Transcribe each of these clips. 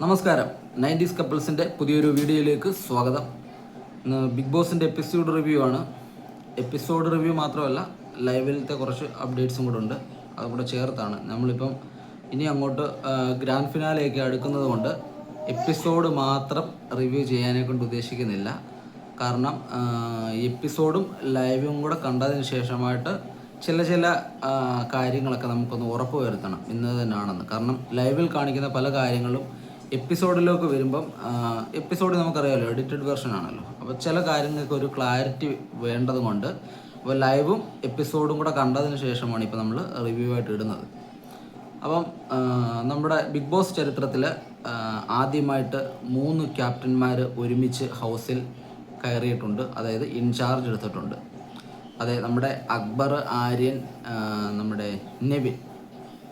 നമസ്കാരം. 90s കപ്പിൾസിൻ്റെ പുതിയൊരു വീഡിയോയിലേക്ക് സ്വാഗതം. ഇന്ന് ബിഗ് ബോസിൻ്റെ എപ്പിസോഡ് റിവ്യൂ ആണ്. എപ്പിസോഡ് റിവ്യൂ മാത്രമല്ല, ലൈവിലത്തെ കുറച്ച് അപ്ഡേറ്റ്സും കൂടെ ഉണ്ട്. അതും കൂടെ ചേർത്താണ് നമ്മളിപ്പം ഇനി അങ്ങോട്ട് ഗ്രാൻഡ് ഫിനാലെയൊക്കെ അടുക്കുന്നത് കൊണ്ട് എപ്പിസോഡ് മാത്രം റിവ്യൂ ചെയ്യാനെ കൊണ്ട് ഉദ്ദേശിക്കുന്നില്ല. കാരണം എപ്പിസോഡും ലൈവും കൂടെ കണ്ടതിന് ശേഷമായിട്ട് ചില കാര്യങ്ങളൊക്കെ നമുക്കൊന്ന് ഉറപ്പ് വരുത്തണം ഇന്നത് തന്നെയാണെന്ന്. കാരണം ലൈവിൽ കാണിക്കുന്ന പല കാര്യങ്ങളും എപ്പിസോഡിലേക്ക് വരുമ്പം എപ്പിസോഡ് നമുക്കറിയാമല്ലോ, എഡിറ്റഡ് വെർഷൻ ആണല്ലോ. അപ്പോൾ ചില കാര്യങ്ങൾക്ക് ഒരു ക്ലാരിറ്റി വേണ്ടതുകൊണ്ട് അപ്പോൾ ലൈവും എപ്പിസോഡും കൂടെ കണ്ടതിന് ശേഷമാണ് ഇപ്പോൾ നമ്മൾ റിവ്യൂ ആയിട്ട് ഇടുന്നത്. അപ്പം നമ്മുടെ ബിഗ് ബോസ് ചരിത്രത്തിൽ ആദ്യമായിട്ട് 3 ക്യാപ്റ്റന്മാർ ഒരുമിച്ച് ഹൗസിൽ കയറിയിട്ടുണ്ട്. അതായത് ഇൻചാർജ് എടുത്തിട്ടുണ്ട്. അതായത് നമ്മുടെ അക്ബർ, ആര്യൻ, നമ്മുടെ നെവിൻ,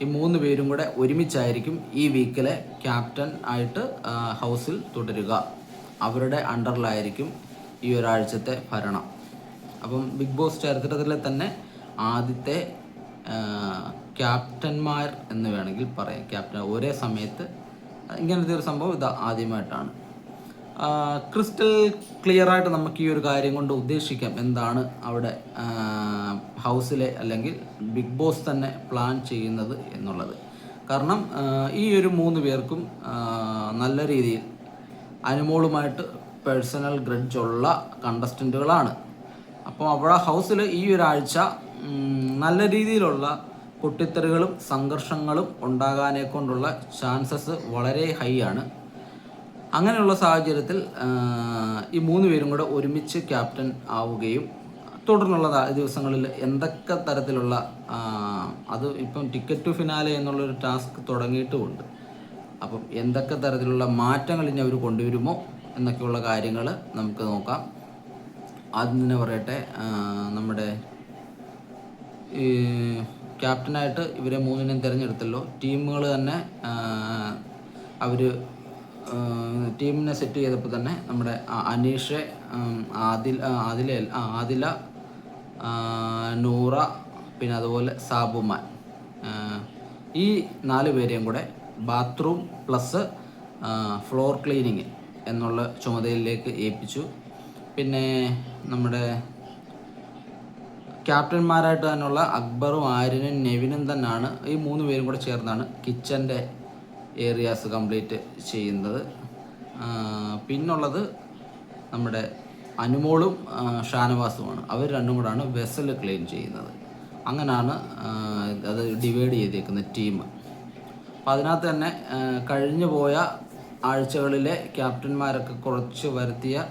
ഈ 3 പേരും കൂടെ ഒരുമിച്ചായിരിക്കും ഈ വീക്കിലെ ക്യാപ്റ്റൻ ആയിട്ട് ഹൗസിൽ തുടരുക. അവരുടെ അണ്ടറിലായിരിക്കും ഈ ഒരാഴ്ചത്തെ ഭരണം. അപ്പം ബിഗ് ബോസ് ചരിത്രത്തിലെ തന്നെ ആദ്യത്തെ ക്യാപ്റ്റന്മാർ എന്ന് വേണമെങ്കിൽ പറയാം. ക്യാപ്റ്റൻ ഒരേ സമയത്ത് ഇങ്ങനത്തെ ഒരു സംഭവം ഇത് ആദ്യമായിട്ടാണ്. ക്രിസ്റ്റൽ ക്ലിയറായിട്ട് നമുക്ക് ഈ ഒരു കാര്യം കൊണ്ട് ഉദ്ദേശിക്കാം എന്താണ് അവിടെ ഹൗസിലെ അല്ലെങ്കിൽ ബിഗ് ബോസ് തന്നെ പ്ലാൻ ചെയ്യുന്നത് എന്നുള്ളത്. കാരണം ഈ ഒരു 3 പേർക്കും നല്ല രീതിയിൽ അനുമോളുമായിട്ട് പേഴ്സണൽ ഗ്രഡ്ജുള്ള കണ്ടസ്റ്റൻറ്റുകളാണ്. അപ്പോൾ അവിടെ ഹൗസിൽ ഈ ഒരാഴ്ച നല്ല രീതിയിലുള്ള പൊട്ടിത്തെറികളും സംഘർഷങ്ങളും ഉണ്ടാകാനെ കൊണ്ടുള്ള ചാൻസസ് വളരെ ഹൈ ആണ്. അങ്ങനെയുള്ള സാഹചര്യത്തിൽ ഈ 3 പേരും കൂടെ ഒരുമിച്ച് ക്യാപ്റ്റൻ ആവുകയും തുടർന്നുള്ള ദിവസങ്ങളിൽ എന്തൊക്കെ തരത്തിലുള്ള അത് ഇപ്പം ടിക്കറ്റ് ടു ഫിനാലെ എന്നുള്ളൊരു ടാസ്ക് തുടങ്ങിയിട്ടുമുണ്ട്. അപ്പം എന്തൊക്കെ തരത്തിലുള്ള മാറ്റങ്ങൾ ഇനി അവർ കൊണ്ടുവരുമോ എന്നൊക്കെയുള്ള കാര്യങ്ങൾ നമുക്ക് നോക്കാം. ആദ്യം തന്നെ പറയട്ടെ, നമ്മുടെ ഈ ക്യാപ്റ്റനായിട്ട് ഇവരെ 3നെയും തിരഞ്ഞെടുത്തല്ലോ. ടീമുകൾ തന്നെ ടീമിനെ സെറ്റ് ചെയ്തപ്പോൾ തന്നെ നമ്മുടെ അനീഷ്, ആദില, നൂറ, പിന്നെ അതുപോലെ സാബുമാൻ, ഈ 4 പേരെയും കൂടെ ബാത്റൂം പ്ലസ് ഫ്ലോർ ക്ലീനിങ് എന്നുള്ള ചുമതലയിലേക്ക് ഏൽപ്പിച്ചു. പിന്നെ നമ്മുടെ ക്യാപ്റ്റന്മാരായിട്ട് തന്നെയുള്ള അക്ബറും ആര്യനും നെവിനും തന്നെയാണ് ഈ 3 പേരും കൂടെ ചേർന്നാണ് കിച്ചൻ്റെ ഏരിയാസ് കംപ്ലീറ്റ് ചെയ്യുന്നത്. പിന്നുള്ളത് നമ്മുടെ അനുമോളും ഷാനവാസുമാണ്. അവർ രണ്ടും കൂടാണ് വെസൽ ക്ലീൻ ചെയ്യുന്നത്. അങ്ങനെയാണ് അത് ഡിവൈഡ് ചെയ്തേക്കുന്നത് ടീം. അപ്പോൾ അതിനകത്ത് തന്നെ കഴിഞ്ഞു പോയ ആഴ്ചകളിലെ ക്യാപ്റ്റന്മാരൊക്കെ കുറച്ച് വരുത്തിയ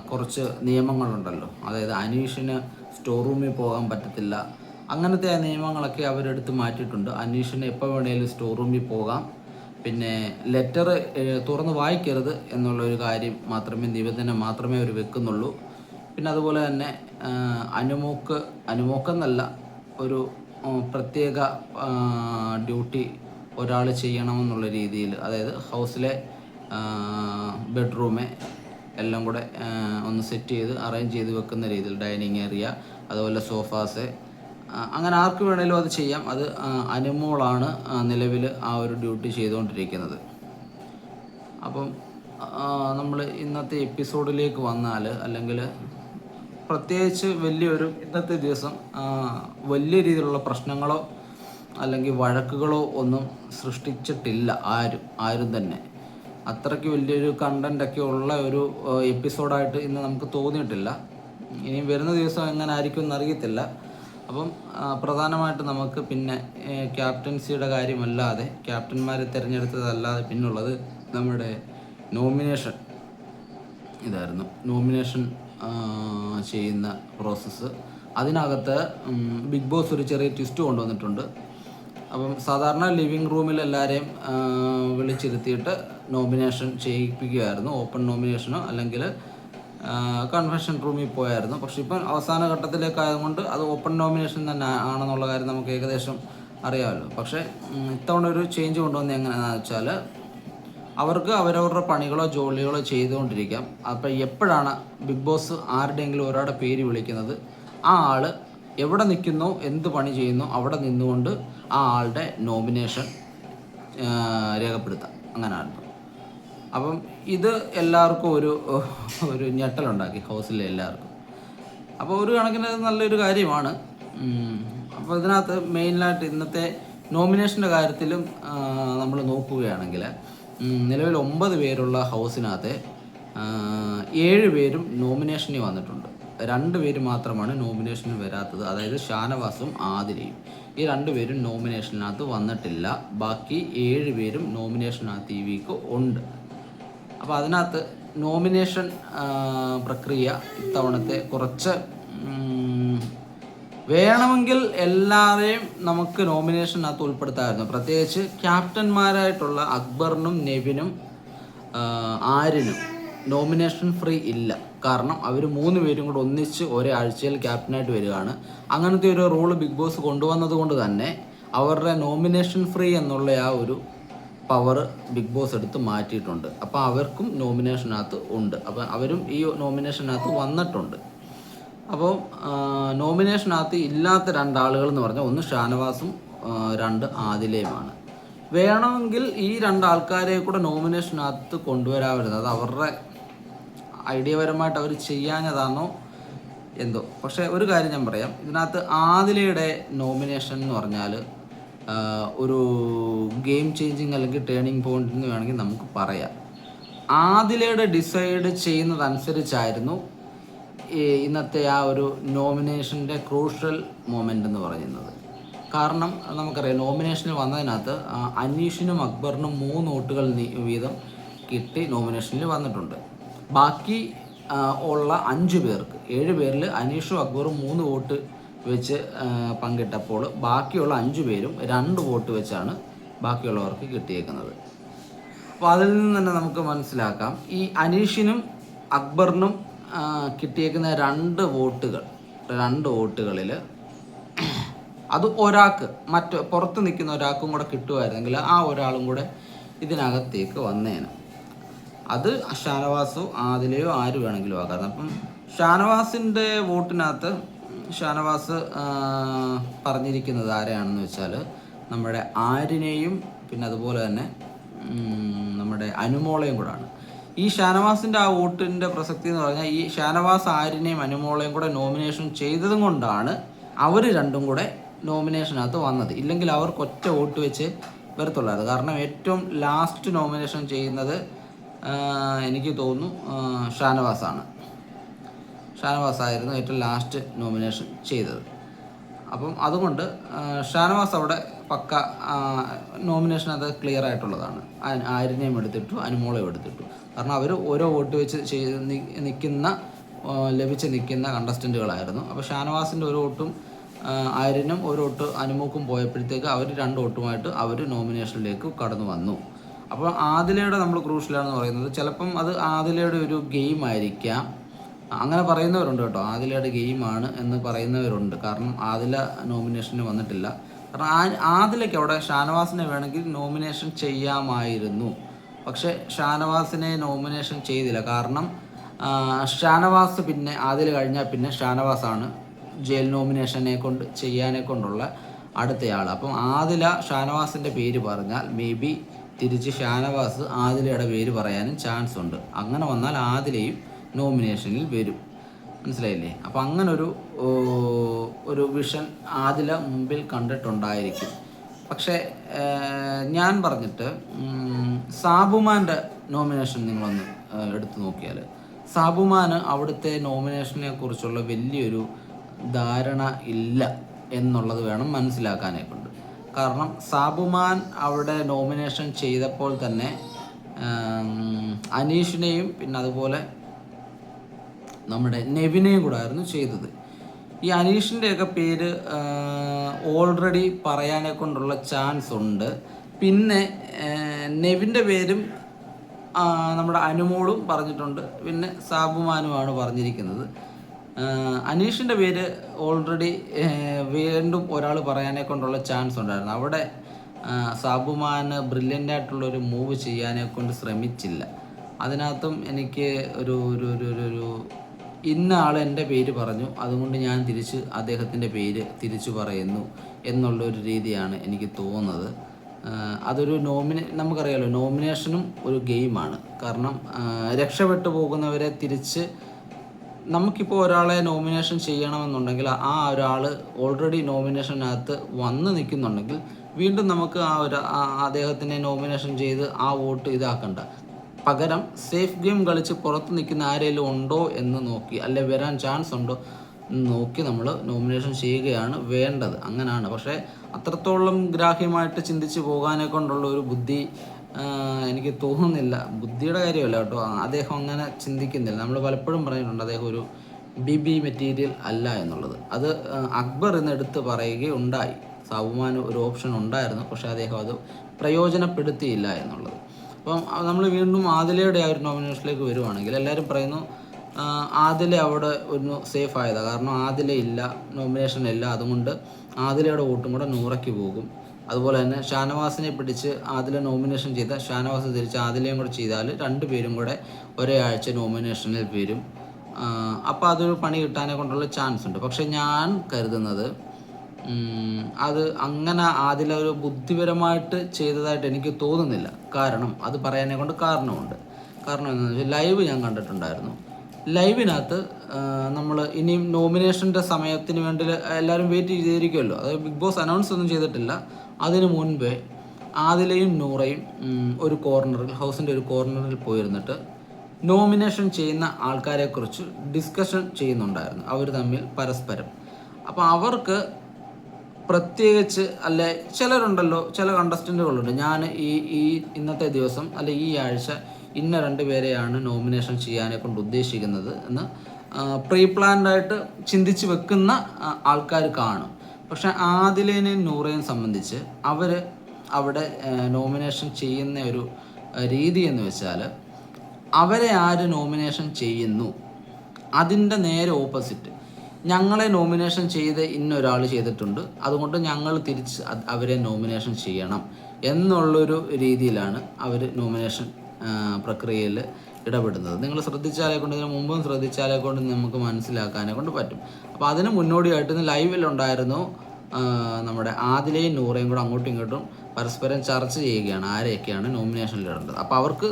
കുറച്ച് നിയമങ്ങളുണ്ടല്ലോ. അതായത് അനീഷിന് സ്റ്റോർ റൂമിൽ പോകാൻ പറ്റത്തില്ല. അങ്ങനത്തെ നിയമങ്ങളൊക്കെ അവരെടുത്ത് മാറ്റിയിട്ടുണ്ട്. അനീഷിന് എപ്പോൾ വേണേലും സ്റ്റോർ റൂമിൽ പോകാം. പിന്നെ ലെറ്റർ തുറന്ന് വായിക്കരുത് എന്നുള്ളൊരു കാര്യം മാത്രമേ, നിബന്ധന മാത്രമേ അവർ വെക്കുന്നുള്ളൂ. പിന്നെ അതുപോലെ തന്നെ അനുമോക്കെന്നല്ല, ഒരു പ്രത്യേക ഡ്യൂട്ടി ഒരാൾ ചെയ്യണമെന്നുള്ള രീതിയിൽ, അതായത് ഹൗസിലെ ബെഡ്റൂമെ എല്ലാം കൂടെ ഒന്ന് സെറ്റ് ചെയ്ത് അറേഞ്ച് ചെയ്ത് വെക്കുന്ന രീതിയിൽ, ഡൈനിങ് ഏരിയ, അതുപോലെ സോഫാസ്, അങ്ങനെ ആർക്ക് വേണേലും അത് ചെയ്യാം. അത് അനുമോളാണ് നിലവിൽ ആ ഒരു ഡ്യൂട്ടി ചെയ്തുകൊണ്ടിരിക്കുന്നത്. അപ്പം നമ്മൾ ഇന്നത്തെ എപ്പിസോഡിലേക്ക് വന്നാൽ, അല്ലെങ്കിൽ പ്രത്യേകിച്ച് ഇന്നത്തെ ദിവസം വലിയ രീതിയിലുള്ള പ്രശ്നങ്ങളോ അല്ലെങ്കിൽ വഴക്കുകളോ ഒന്നും സൃഷ്ടിച്ചിട്ടില്ല ആരും തന്നെ. അത്രയ്ക്ക് വലിയൊരു കണ്ടൻ്റൊക്കെ ഉള്ള ഒരു എപ്പിസോഡായിട്ട് ഇന്ന് നമുക്ക് തോന്നിയിട്ടില്ല. ഇനി വരുന്ന ദിവസം എങ്ങനെ ആയിരിക്കും എന്നറിയത്തില്ല. അപ്പം പ്രധാനമായിട്ട് നമുക്ക് പിന്നെ ക്യാപ്റ്റൻസിയുടെ കാര്യമല്ലാതെ, ക്യാപ്റ്റന്മാരെ തിരഞ്ഞെടുത്തതല്ലാതെ പിന്നുള്ളത് നമ്മുടെ നോമിനേഷൻ ഇതായിരുന്നു. നോമിനേഷൻ ചെയ്യുന്ന പ്രോസസ്സ്, അതിനകത്ത് ബിഗ് ബോസ് ഒരു ചെറിയ ട്വിസ്റ്റ് കൊണ്ടുവന്നിട്ടുണ്ട്. അപ്പം സാധാരണ ലിവിങ് റൂമിൽ എല്ലാവരെയും വിളിച്ചിരുത്തിയിട്ട് നോമിനേഷൻ ചെയ്യിപ്പിക്കുകയായിരുന്നു. ഓപ്പൺ നോമിനേഷനോ അല്ലെങ്കിൽ കൺവെൻഷൻ റൂമിൽ പോയായിരുന്നു. പക്ഷെ ഇപ്പം അവസാന ഘട്ടത്തിലേക്കായതുകൊണ്ട് അത് ഓപ്പൺ നോമിനേഷൻ തന്നെ ആണെന്നുള്ള കാര്യം നമുക്ക് ഏകദേശം അറിയാമല്ലോ. പക്ഷേ ഇത്തവണ ഒരു ചേഞ്ച് കൊണ്ടുവന്നത് എങ്ങനെയാണെന്ന് വെച്ചാൽ, അവർക്ക് അവരവരുടെ പണികളോ ജോലികളോ ചെയ്തുകൊണ്ടിരിക്കാം. അപ്പോൾ എപ്പോഴാണ് ബിഗ് ബോസ് ആരുടെയെങ്കിലും ഒരാളുടെ പേര് വിളിക്കുന്നത്, ആ ആൾ എവിടെ നിൽക്കുന്നോ, എന്ത് പണി ചെയ്യുന്നോ അവിടെ നിന്നുകൊണ്ട് ആ ആളുടെ നോമിനേഷൻ രേഖപ്പെടുത്താം. അങ്ങനെയായിരുന്നു. അപ്പം ഇത് എല്ലാവർക്കും ഒരു ഞെട്ടലുണ്ടാക്കി, ഹൗസിലെ എല്ലാവർക്കും. അപ്പോൾ ഒരു കണക്കിന് നല്ലൊരു കാര്യമാണ്. അപ്പോൾ ഇതിനകത്ത് മെയിനായിട്ട് ഇന്നത്തെ നോമിനേഷൻ്റെ കാര്യത്തിലും നമ്മൾ നോക്കുകയാണെങ്കിൽ നിലവിൽ 9 പേരുള്ള ഹൗസിനകത്ത് 7 പേരും നോമിനേഷനിൽ വന്നിട്ടുണ്ട്. 2 പേര് മാത്രമാണ് നോമിനേഷനിൽ വരാത്തത്, അതായത് ഷാനവാസും ആദിലയും. ഈ 2 പേരും നോമിനേഷനകത്ത് വന്നിട്ടില്ല. ബാക്കി 7 പേരും നോമിനേഷനകത്ത് ഈ വീക്ക് ഉണ്ട്. അപ്പോൾ അതിനകത്ത് നോമിനേഷൻ പ്രക്രിയ ഇത്തവണത്തെ കുറച്ച് വേണമെങ്കിൽ എല്ലാവരെയും നമുക്ക് നോമിനേഷനകത്ത് ഉൾപ്പെടുത്താമായിരുന്നു. പ്രത്യേകിച്ച് ക്യാപ്റ്റന്മാരായിട്ടുള്ള അക്ബറിനും നെവിനും ആര്യനും നോമിനേഷൻ ഫ്രീ ഇല്ല. കാരണം അവർ 3 പേരും കൂടെ ഒന്നിച്ച് ഒരേ ആഴ്ചയിൽ ക്യാപ്റ്റനായിട്ട് വരികയാണ്. അങ്ങനത്തെ ഒരു റൂള് ബിഗ് ബോസ് കൊണ്ടുവന്നത് കൊണ്ട് തന്നെ അവരുടെ നോമിനേഷൻ ഫ്രീ എന്നുള്ള ആ ഒരു പവർ ബിഗ് ബോസ് എടുത്ത് മാറ്റിയിട്ടുണ്ട്. അപ്പോൾ അവർക്കും നോമിനേഷനകത്ത് ഉണ്ട്. അപ്പോൾ അവരും ഈ നോമിനേഷനകത്ത് വന്നിട്ടുണ്ട്. അപ്പോൾ നോമിനേഷനകത്ത് ഇല്ലാത്ത 2 ആളുകൾ എന്ന് പറഞ്ഞാൽ ഒന്ന് ഷാനവാസും 2 ആദിലയുമാണ്. വേണമെങ്കിൽ ഈ 2 ആൾക്കാരെ കൂടെ നോമിനേഷനകത്ത് കൊണ്ടുവരാമായിരുന്നു. അത് അവരുടെ ഐഡിയപരമായിട്ട് അവർ ചെയ്യാഞ്ഞതാണോ എന്തോ. പക്ഷേ ഒരു കാര്യം ഞാൻ പറയാം, ഇതിനകത്ത് ആദിലയുടെ നോമിനേഷൻ എന്ന് പറഞ്ഞാൽ ഒരു ഗെയിം ചേഞ്ചിങ് അല്ലെങ്കിൽ ടേണിംഗ് പോയിന്റ് എന്ന് വേണമെങ്കിൽ നമുക്ക് പറയാം. ആദിലയുടെ ഡിസൈഡ് ചെയ്യുന്നതനുസരിച്ചായിരുന്നു ഇന്നത്തെ ആ ഒരു നോമിനേഷൻ്റെ ക്രൂഷ്യൽ മൊമെൻ്റ് എന്ന് പറയുന്നത്. കാരണം നമുക്കറിയാം, നോമിനേഷനിൽ വന്നതിനകത്ത് അനീഷിനും അക്ബറിനും 3 വോട്ടുകൾ വീതം കിട്ടി നോമിനേഷനിൽ വന്നിട്ടുണ്ട്. ബാക്കി ഉള്ള 5 പേർക്ക് 7 പേരിൽ അനീഷും അക്ബറും 3 വോട്ട് വെച്ച് പങ്കിട്ടപ്പോൾ ബാക്കിയുള്ള 5 പേരും 2 വോട്ട് വെച്ചാണ് ബാക്കിയുള്ളവർക്ക് കിട്ടിയേക്കുന്നത്. അപ്പോൾ അതിൽ നിന്ന് തന്നെ നമുക്ക് മനസ്സിലാക്കാം, ഈ അനീഷിനും അക്ബറിനും കിട്ടിയേക്കുന്ന 2 വോട്ടുകളിൽ അത് ഒരാൾക്ക് പുറത്ത് നിൽക്കുന്ന ഒരാൾക്കും കൂടെ കിട്ടുമായിരുന്നെങ്കിൽ ആ ഒരാളും കൂടെ ഇതിനകത്തേക്ക് വന്നേനെ. അത് ഷാനവാസോ ആദിലയോ ആര് വേണമെങ്കിലും ആകാം. അപ്പം ഷാനവാസിൻ്റെ വോട്ടിനകത്ത് ഷാനവാസ് പറഞ്ഞിരിക്കുന്നത് ആരെയാണെന്ന് വെച്ചാൽ നമ്മുടെ ആര്യനെയും പിന്നെ അതുപോലെ തന്നെ നമ്മുടെ അനുമോളയും കൂടാണ്. ഈ ഷാനവാസിൻ്റെ ആ വോട്ടിൻ്റെ പ്രസക്തി എന്ന് പറഞ്ഞാൽ ഈ ഷാനവാസ് ആര്യനെയും അനുമോളയും കൂടെ നോമിനേഷൻ ചെയ്തതും കൊണ്ടാണ് അവർ 2 കൂടെ നോമിനേഷനകത്ത് വന്നത്. ഇല്ലെങ്കിൽ അവർക്ക് ഒറ്റ വോട്ട് വെച്ച് വരത്തുള്ളായിരുന്നു. കാരണം ഏറ്റവും ലാസ്റ്റ് നോമിനേഷൻ ചെയ്യുന്നത് എനിക്ക് തോന്നുന്നു ഷാനവാസായിരുന്നു ഏറ്റവും ലാസ്റ്റ് നോമിനേഷൻ ചെയ്തത്. അപ്പം അതുകൊണ്ട് ഷാനവാസ് അവിടെ പക്ക നോമിനേഷൻ അത് ക്ലിയർ ആയിട്ടുള്ളതാണ്. ആര്യനെയും എടുത്തിട്ടു, അനുമോളയും എടുത്തിട്ടു. കാരണം അവർ ഓരോ വോട്ട് വെച്ച് ലഭിച്ച് നിൽക്കുന്ന കണ്ടസ്റ്റൻറ്റുകളായിരുന്നു. അപ്പോൾ ഷാനവാസിൻ്റെ ഒരു വോട്ടും ആര്യനും ഒരു വോട്ട് അനുമോക്കും പോയപ്പോഴത്തേക്ക് അവർ 2 വോട്ടുമായിട്ട് അവർ നോമിനേഷനിലേക്ക് കടന്നു വന്നു. അപ്പോൾ ആദിലയുടെ നമ്മൾ ക്രൂഷ്യലാണെന്ന് പറയുന്നത് ചിലപ്പം അത് ആദിലയുടെ ഒരു ഗെയിം ആയിരിക്കാം. അങ്ങനെ പറയുന്നവരുണ്ട് കേട്ടോ, ആദിലയുടെ ഗെയിമാണ് എന്ന് പറയുന്നവരുണ്ട്. കാരണം ആദില നോമിനേഷന് വന്നിട്ടില്ല. കാരണം ആദിലയ്ക്ക് അവിടെ ഷാനവാസിനെ വേണമെങ്കിൽ നോമിനേഷൻ ചെയ്യാമായിരുന്നു. പക്ഷേ ഷാനവാസിനെ നോമിനേഷൻ ചെയ്തില്ല. കാരണം ഷാനവാസ് പിന്നെ ആദില കഴിഞ്ഞാൽ പിന്നെ ഷാനവാസാണ് ജയിൽ നോമിനേഷനെ കൊണ്ട് ചെയ്യാനെ കൊണ്ടുള്ള അടുത്തയാൾ. അപ്പം ആദില ഷാനവാസിൻ്റെ പേര് പറഞ്ഞാൽ മേ ബി തിരിച്ച് ഷാനവാസ് ആദിലയുടെ പേര് പറയാനും ചാൻസ് ഉണ്ട്. അങ്ങനെ വന്നാൽ ആദിലയും നോമിനേഷനിൽ വരും. മനസ്സിലായില്ലേ? അപ്പം ഒരു വിഷൻ ആദില മുമ്പിൽ കണ്ടിട്ടുണ്ടായിരിക്കും. പക്ഷേ ഞാൻ പറഞ്ഞിട്ട് സാബുമാൻ്റെ നോമിനേഷൻ നിങ്ങളൊന്ന് എടുത്തു നോക്കിയാൽ സാബുമാന് അവിടുത്തെ നോമിനേഷനെ കുറിച്ചുള്ള വലിയൊരു ധാരണ ഇല്ല എന്നുള്ളത് വേണം മനസ്സിലാക്കാനേ കൊണ്ട്. കാരണം സാബുമാൻ അവിടെ നോമിനേഷൻ ചെയ്തപ്പോൾ തന്നെ അനീഷിനെയും പിന്നെ അതുപോലെ നമ്മുടെ നെവിനെയും കൂടെ ആയിരുന്നു ചെയ്തത്. ഈ അനീഷിൻ്റെയൊക്കെ പേര് ഓൾറെഡി പറയാനെ കൊണ്ടുള്ള ചാൻസ് ഉണ്ട്. പിന്നെ നെവിൻ്റെ പേരും നമ്മുടെ അനുമോളും പറഞ്ഞിട്ടുണ്ട്, പിന്നെ സാബുമാനുമാണ് പറഞ്ഞിരിക്കുന്നത്. അനീഷിൻ്റെ പേര് ഓൾറെഡി വീണ്ടും ഒരാൾ പറയാനെ കൊണ്ടുള്ള ചാൻസ് ഉണ്ടായിരുന്നു. അവിടെ സാബുമാന് ബ്രില്യൻ്റായിട്ടുള്ളൊരു മൂവ് ചെയ്യാനെ കൊണ്ട് ശ്രമിച്ചില്ല. അതിനകത്തും എനിക്ക് ഒരു ഇന്ന ആൾ എൻ്റെ പേര് പറഞ്ഞു, അതുകൊണ്ട് ഞാൻ തിരിച്ച് അദ്ദേഹത്തിൻ്റെ പേര് തിരിച്ചു പറയുന്നു എന്നുള്ളൊരു രീതിയാണ് എനിക്ക് തോന്നുന്നത്. അതൊരു നമുക്കറിയാലോ, നോമിനേഷനും ഒരു ഗെയിമാണ്. കാരണം രക്ഷപ്പെട്ടു പോകുന്നവരെ തിരിച്ച് നമുക്കിപ്പോൾ ഒരാളെ നോമിനേഷൻ ചെയ്യണമെന്നുണ്ടെങ്കിൽ ആ ഒരാൾ ഓൾറെഡി നോമിനേഷനകത്ത് വന്ന് നിൽക്കുന്നുണ്ടെങ്കിൽ വീണ്ടും നമുക്ക് അദ്ദേഹത്തിനെ നോമിനേഷൻ ചെയ്ത് ആ വോട്ട് ഇതാക്കണ്ട. പകരം സേഫ് ഗെയിം കളിച്ച് പുറത്ത് നിൽക്കുന്ന ആരെങ്കിലും ഉണ്ടോ എന്ന് നോക്കി, അല്ലെ വരാൻ ചാൻസ് ഉണ്ടോ നോക്കി നമ്മൾ നോമിനേഷൻ ചെയ്യുകയാണ് വേണ്ടത്. അങ്ങനെയാണ്. പക്ഷേ അത്രത്തോളം ഗ്രാഹ്യമായിട്ട് ചിന്തിച്ച് പോകാനെ കൊണ്ടുള്ള ഒരു ബുദ്ധി എനിക്ക് തോന്നുന്നില്ല. ബുദ്ധിയുടെ കാര്യമല്ല കേട്ടോ, അദ്ദേഹം അങ്ങനെ ചിന്തിക്കുന്നില്ല. നമ്മൾ പലപ്പോഴും പറഞ്ഞിട്ടുണ്ട് അദ്ദേഹം ഒരു ബി മെറ്റീരിയൽ അല്ല എന്നുള്ളത്. അത് അക്ബർ ഇന്ന് എടുത്ത് പറയുകയുണ്ടായി. സാബുമാന് ഒരു ഓപ്ഷൻ ഉണ്ടായിരുന്നു, പക്ഷേ അദ്ദേഹം അത് പ്രയോജനപ്പെടുത്തിയില്ല എന്നുള്ളത്. അപ്പം നമ്മൾ വീണ്ടും ആദിലയുടെ ആ ഒരു നോമിനേഷനിലേക്ക് വരുവാണെങ്കിൽ എല്ലാവരും പറയുന്നു ആദില അവിടെ ഒന്ന് സേഫ് ആയതാണ്. കാരണം ആദില ഇല്ല, നോമിനേഷൻ ഇല്ല, അതുകൊണ്ട് ആദിലയുടെ വോട്ടും കൂടെ നൂറയ്ക്ക് പോകും. അതുപോലെ തന്നെ ഷാനവാസിനെ പിടിച്ച് ആദില നോമിനേഷൻ ചെയ്ത ഷാനവാസ് തിരിച്ച് ആദിലയും കൂടെ ചെയ്താൽ രണ്ടുപേരും കൂടെ ഒരേ ആഴ്ച നോമിനേഷനിൽ വരും. അപ്പോൾ അതൊരു പണി കിട്ടാനെ കൊണ്ടുള്ള ചാൻസ് ഉണ്ട്. പക്ഷെ ഞാൻ കരുതുന്നത് അത് അങ്ങനെ ആദില ഒരു ബുദ്ധിപരമായിട്ട് ചെയ്തതായിട്ട് എനിക്ക് തോന്നുന്നില്ല. കാരണം അത് പറയാനെ കൊണ്ട് കാരണമുണ്ട്. കാരണം എന്താണെന്ന് വെച്ചാൽ ലൈവ് ഞാൻ കണ്ടിട്ടുണ്ടായിരുന്നു. ലൈവിനകത്ത് നമ്മൾ ഇനിയും നോമിനേഷൻ്റെ സമയത്തിന് വേണ്ടി എല്ലാവരും വെയിറ്റ് ചെയ്തിരിക്കുമല്ലോ. അത് ബിഗ് ബോസ് അനൗൺസ് ഒന്നും ചെയ്തിട്ടില്ല. അതിന് മുൻപേ ആദിലയും നൂറയും ഒരു കോർണറിൽ, ഹൗസിൻ്റെ ഒരു കോർണറിൽ പോയിരുന്നിട്ട് നോമിനേഷൻ ചെയ്യുന്ന ആൾക്കാരെക്കുറിച്ച് ഡിസ്കഷൻ ചെയ്യുന്നുണ്ടായിരുന്നു അവർ തമ്മിൽ പരസ്പരം. അപ്പോൾ അവർക്ക് പ്രത്യേകിച്ച് അല്ലെ ചിലരുണ്ടല്ലോ, ചില കണ്ടസ്റ്റൻറ്റുകളുണ്ട്, ഞാൻ ഈ ഇന്നത്തെ ദിവസം അല്ലെ ഈ ആഴ്ച ഇന്ന 2 പേരെയാണ് നോമിനേഷൻ ചെയ്യാനെ കൊണ്ട് ഉദ്ദേശിക്കുന്നത് എന്ന് പ്രീ പ്ലാൻഡായിട്ട് ചിന്തിച്ച് വെക്കുന്ന ആൾക്കാർ കാണും. പക്ഷെ ആദിലേനെയും നൂറേയും സംബന്ധിച്ച് അവർ അവിടെ നോമിനേഷൻ ചെയ്യുന്ന ഒരു രീതി എന്ന് വെച്ചാൽ അവരെ ആര് നോമിനേഷൻ ചെയ്യുന്നു അതിൻ്റെ നേരെ ഓപ്പോസിറ്റ്, ഞങ്ങളെ നോമിനേഷൻ ചെയ്ത് ഇന്നൊരാൾ ചെയ്തിട്ടുണ്ട്, അതുകൊണ്ട് ഞങ്ങൾ തിരിച്ച് അവരെ നോമിനേഷൻ ചെയ്യണം എന്നുള്ളൊരു രീതിയിലാണ് അവർ നോമിനേഷൻ പ്രക്രിയയിൽ ഇടപെടുന്നത്. നിങ്ങൾ ശ്രദ്ധിച്ചാലേ കൊണ്ട്, ഇതിന് മുമ്പും ശ്രദ്ധിച്ചാലേ കൊണ്ട് നമുക്ക് മനസ്സിലാക്കാനെ കൊണ്ട് പറ്റും. അപ്പോൾ അതിന് മുന്നോടിയായിട്ട് ഇന്ന് ലൈവിലുണ്ടായിരുന്നു നമ്മുടെ ആദിലയും നൂറയും കൂടെ അങ്ങോട്ടും ഇങ്ങോട്ടും പരസ്പരം ചർച്ച ചെയ്യുകയാണ് ആരെയൊക്കെയാണ് നോമിനേഷനിൽ ഇടേണ്ടത്. അപ്പോൾ അവർക്ക്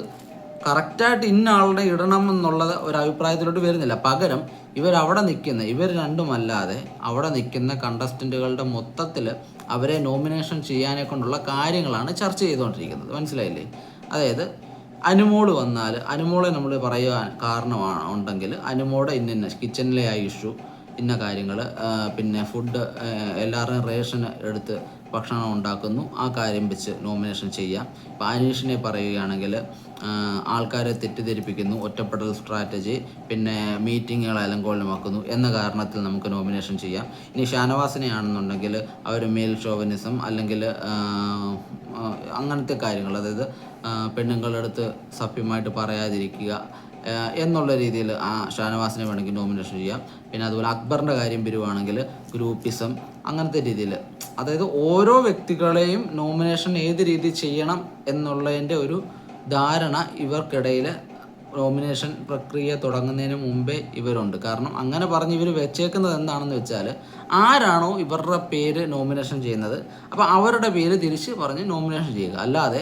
കറക്റ്റായിട്ട് ഇന്ന ആളുടെ ഇടണം എന്നുള്ളത് ഒരു അഭിപ്രായത്തിലോട്ട് വരുന്നില്ല. പകരം ഇവരവിടെ നിൽക്കുന്ന, ഇവർ രണ്ടുമല്ലാതെ അവിടെ നിൽക്കുന്ന കണ്ടസ്റ്റൻറ്റുകളുടെ മൊത്തത്തിൽ അവരെ നോമിനേഷൻ ചെയ്യാനെ കൊണ്ടുള്ള കാര്യങ്ങളാണ് ചർച്ച ചെയ്തുകൊണ്ടിരിക്കുന്നത്. മനസ്സിലായില്ലേ? അതായത് അനുമോള് വന്നാൽ അനുമോളെ നമ്മൾ പറയുവാൻ കാരണമാണ് ഉണ്ടെങ്കിൽ അനുമോടെ ഇന്ന കിച്ചണിലെ ആ ഇഷ്യൂ, ഇന്ന കാര്യങ്ങൾ, പിന്നെ ഫുഡ് എല്ലാവരുടെയും റേഷൻ എടുത്ത് ഭക്ഷണം ഉണ്ടാക്കുന്നു, ആ കാര്യം വെച്ച് നോമിനേഷൻ ചെയ്യാം. ഇപ്പോൾ അനീഷിനെ പറയുകയാണെങ്കിൽ ആൾക്കാരെ തെറ്റിദ്ധരിപ്പിക്കുന്നു, ഒറ്റപ്പെടൽ സ്ട്രാറ്റജി, പിന്നെ മീറ്റിങ്ങുകൾ അലങ്കോലമാക്കുന്നു എന്ന കാരണത്തിൽ നമുക്ക് നോമിനേഷൻ ചെയ്യാം. ഇനി ഷാനവാസിനെ ആണെന്നുണ്ടെങ്കിൽ അവർ മെയിൽ ഷോവനിസം അല്ലെങ്കിൽ അങ്ങനത്തെ കാര്യങ്ങൾ, അതായത് പെണ്ണുങ്ങളുടെ അടുത്ത് സഭ്യമായിട്ട് പറയാതിരിക്കുക എന്നുള്ള രീതിയിൽ ആ ഷാനവാസിനെ വേണമെങ്കിൽ നോമിനേഷൻ ചെയ്യാം. പിന്നെ അതുപോലെ അക്ബറിൻ്റെ കാര്യം വരുവാണെങ്കിൽ ഗ്രൂപ്പിസം, അങ്ങനത്തെ രീതിയിൽ, അതായത് ഓരോ വ്യക്തികളെയും നോമിനേഷൻ ഏത് രീതിയിൽ ചെയ്യണം എന്നുള്ളതിൻ്റെ ഒരു ധാരണ ഇവർക്കിടയിൽ നോമിനേഷൻ പ്രക്രിയ തുടങ്ങുന്നതിന് മുമ്പേ ഇവരുണ്ട്. കാരണം അങ്ങനെ പറഞ്ഞ് ഇവർ വെച്ചേക്കുന്നത് എന്താണെന്ന് വെച്ചാൽ ആരാണോ ഇവരുടെ പേര് നോമിനേഷൻ ചെയ്യുന്നത് അപ്പോൾ അവരുടെ പേര് തിരിച്ച് പറഞ്ഞ് നോമിനേഷൻ ചെയ്യുക. അല്ലാതെ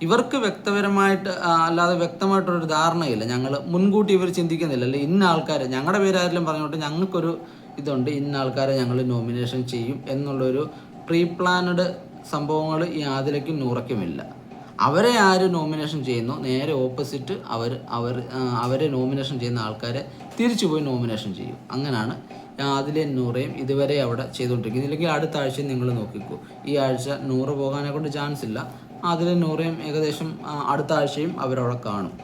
ഇവർക്ക് വ്യക്തിപരമായിട്ട് അല്ലാതെ വ്യക്തമായിട്ടൊരു ധാരണയില്ല. ഞങ്ങൾ മുൻകൂട്ടി ഇവർ ചിന്തിക്കുന്നില്ല, അല്ലെ ഇന്ന ആൾക്കാർ ഞങ്ങളുടെ പേരാരെങ്കിലും പറഞ്ഞോട്ട് ഞങ്ങൾക്കൊരു ഇതുണ്ട്, ഇന്ന ആൾക്കാരെ ഞങ്ങൾ നോമിനേഷൻ ചെയ്യും എന്നുള്ളൊരു പ്രീ പ്ലാനഡ് സംഭവങ്ങൾ ഈ ആദിലയ്ക്കും നൂറയ്ക്കുമില്ല. അവരെ ആര് നോമിനേഷൻ ചെയ്യുന്നു നേരെ ഓപ്പോസിറ്റ് അവരെ നോമിനേഷൻ ചെയ്യുന്ന ആൾക്കാരെ തിരിച്ചു പോയി നോമിനേഷൻ ചെയ്യും. അങ്ങനെയാണ് ആദിലയും നൂറയും ഇതുവരെ അവിടെ ചെയ്തുകൊണ്ടിരിക്കുന്നത്. ഇല്ലെങ്കിൽ അടുത്ത ആഴ്ചയും നിങ്ങൾ നോക്കിക്കോ, ഈ ആഴ്ച നൂറ് പോകാനെ കൊണ്ട് ചാൻസ് ഇല്ല. ആദിലയും നൂറയും ഏകദേശം അടുത്ത ആഴ്ചയും അവരവിടെ കാണും.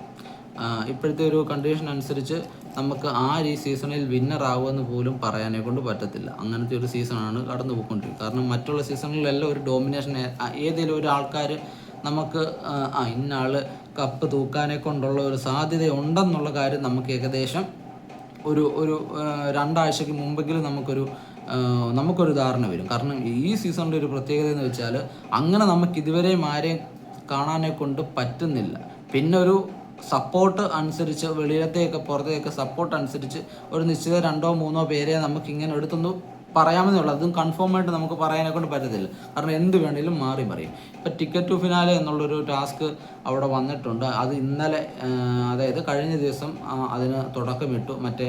ഇപ്പോഴത്തെ ഒരു കണ്ടീഷൻ അനുസരിച്ച് നമുക്ക് ഈ സീസണിൽ വിന്നർ ആകുമെന്ന് പോലും പറയാനെ കൊണ്ട് പറ്റത്തില്ല. അങ്ങനത്തെ ഒരു സീസണാണ് കടന്നു പോയിക്കൊണ്ടിരിക്കുന്നത്. കാരണം മറ്റുള്ള സീസണുകളിലെല്ലാം ഒരു ഡോമിനേഷൻ, ഏതെങ്കിലും ഒരു ആൾക്കാർ നമുക്ക് ഇന്ന ആൾ കപ്പ് തൂക്കാനെ കൊണ്ടുള്ള ഒരു സാധ്യത ഉണ്ടെന്നുള്ള കാര്യം നമുക്ക് ഏകദേശം ഒരു 2 ആഴ്ചയ്ക്ക് മുമ്പെങ്കിലും നമുക്കൊരു ധാരണ വരും. കാരണം ഈ സീസണിൻ്റെ ഒരു പ്രത്യേകത എന്ന് വെച്ചാൽ അങ്ങനെ നമുക്ക് ഇതുവരെയും ആരെയും കാണാനെ കൊണ്ട് പറ്റുന്നില്ല. പിന്നെ ഒരു സപ്പോർട്ട് അനുസരിച്ച്, വെളിയിലത്തെയൊക്കെ പുറത്തെയൊക്കെ സപ്പോർട്ട് അനുസരിച്ച് ഒരു നിശ്ചിത 2-3 പേരെ നമുക്കിങ്ങനെ എടുത്തൊന്ന് പറയാമെന്നേ ഉള്ളൂ. അതും കൺഫേം ആയിട്ട് നമുക്ക് പറയാനെ കൊണ്ട് പറ്റത്തില്ല, കാരണം എന്ത് വേണേലും മാറി പറയും. ഇപ്പം ടിക്കറ്റ് ടു ഫിനാലെ എന്നുള്ളൊരു ടാസ്ക് അവിടെ വന്നിട്ടുണ്ട്. അത് ഇന്നലെ, അതായത് കഴിഞ്ഞ ദിവസം അതിന് തുടക്കമിട്ടു. മറ്റേ